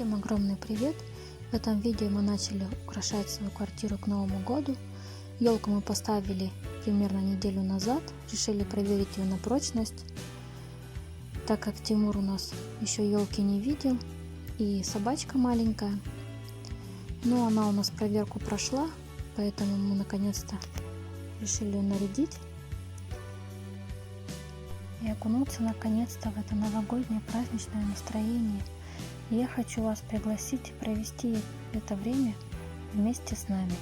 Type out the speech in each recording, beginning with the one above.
Всем огромный привет! В этом видео мы начали украшать свою квартиру к Новому году. Елку мы поставили примерно неделю назад. Решили проверить ее на прочность, так как Тимур у нас еще елки не видел. И собачка маленькая. Но она у нас проверку прошла, поэтому мы наконец-то решили ее нарядить. И окунуться наконец-то в это новогоднее праздничное настроение. И я хочу вас пригласить и провести это время вместе с нами.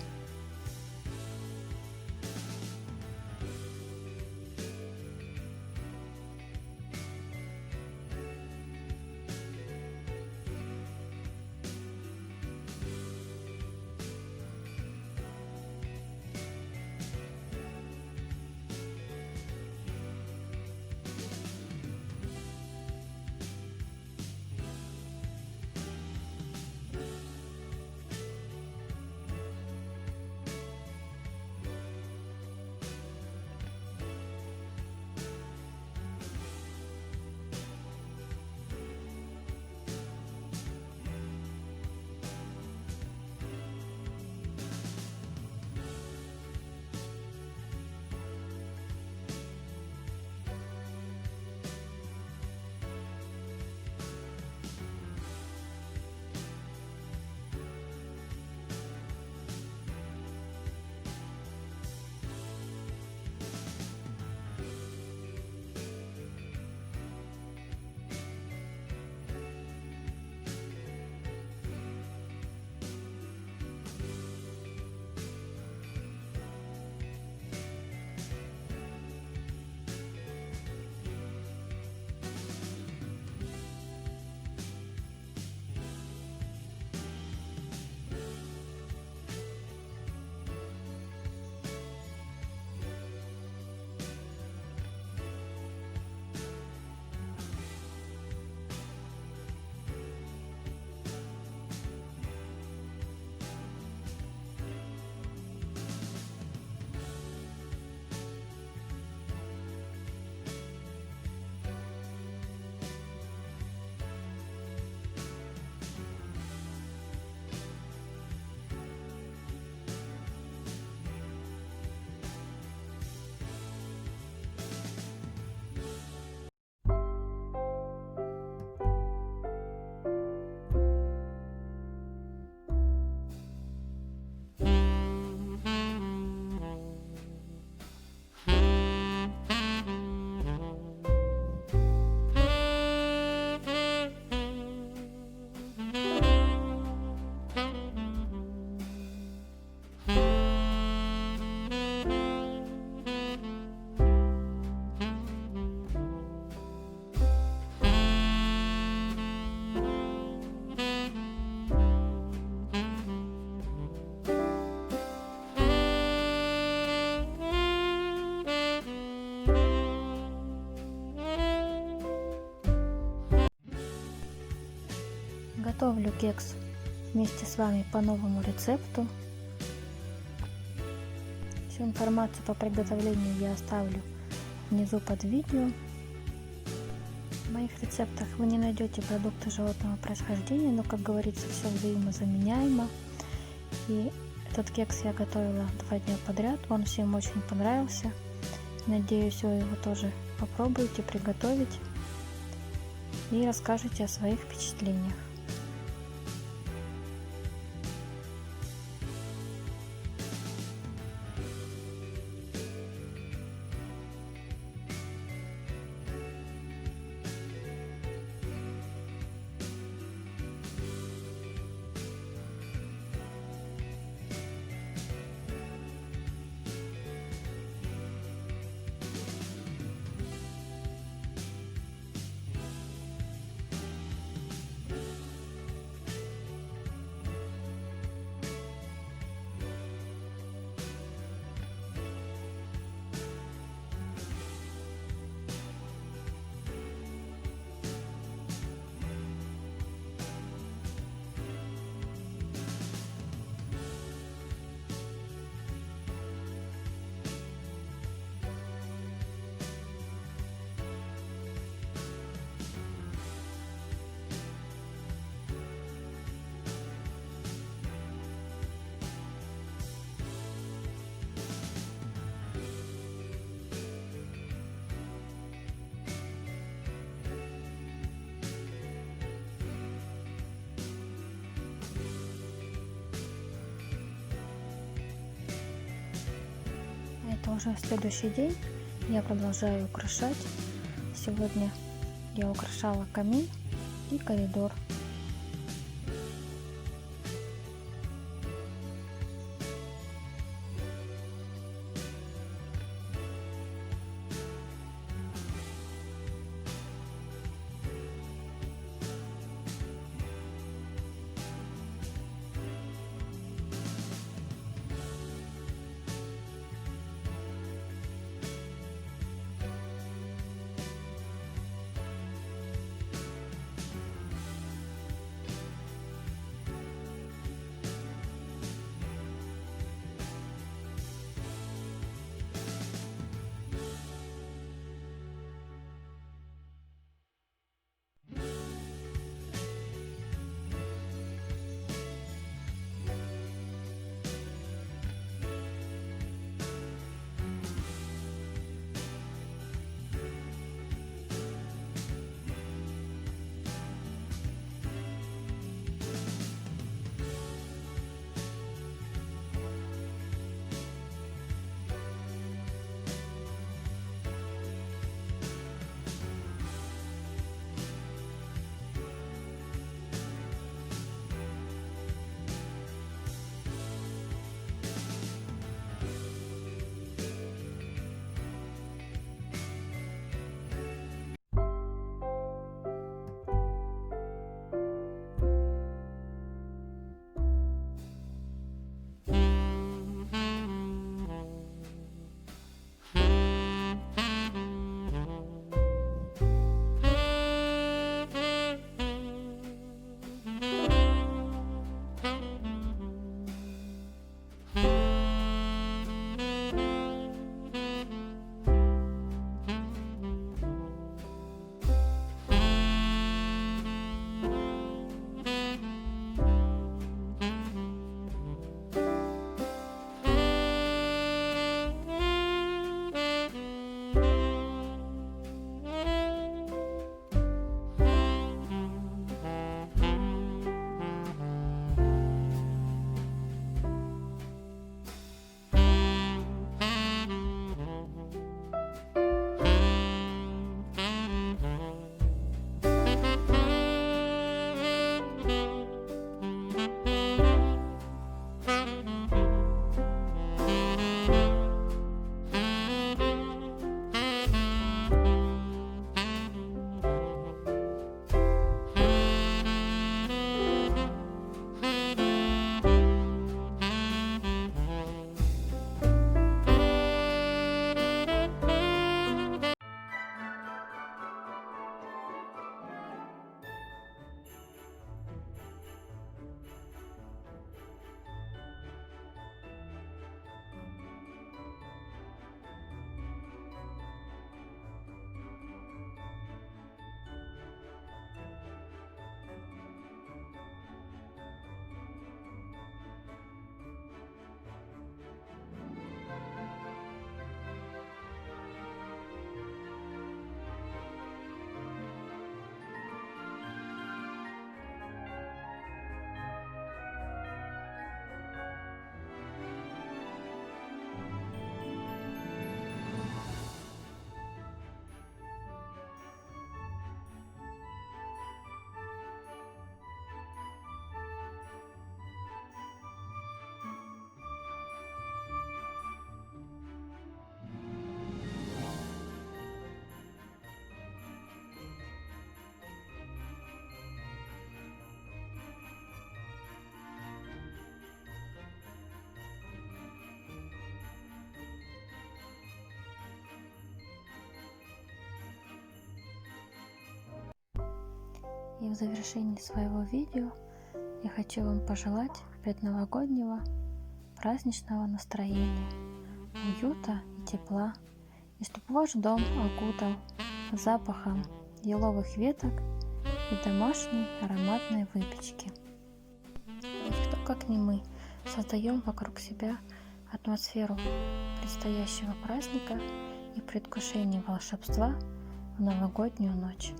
Готовлю кекс вместе с вами по новому рецепту. Всю информацию по приготовлению я оставлю внизу под видео. В моих рецептах вы не найдете продукты животного происхождения, но, как говорится, все взаимозаменяемо. И этот кекс я готовила 2 дня подряд, он всем очень понравился. Надеюсь, вы его тоже попробуете приготовить и расскажете о своих впечатлениях. уже следующий день, я продолжаю украшать. Сегодня я украшала камин и коридор. И в завершении своего видео я хочу вам пожелать предновогоднего праздничного настроения, уюта и тепла, и чтобы ваш дом окутал запахом еловых веток и домашней ароматной выпечки. Ведь кто, как не мы, создаем вокруг себя атмосферу предстоящего праздника и предвкушение волшебства в новогоднюю ночь.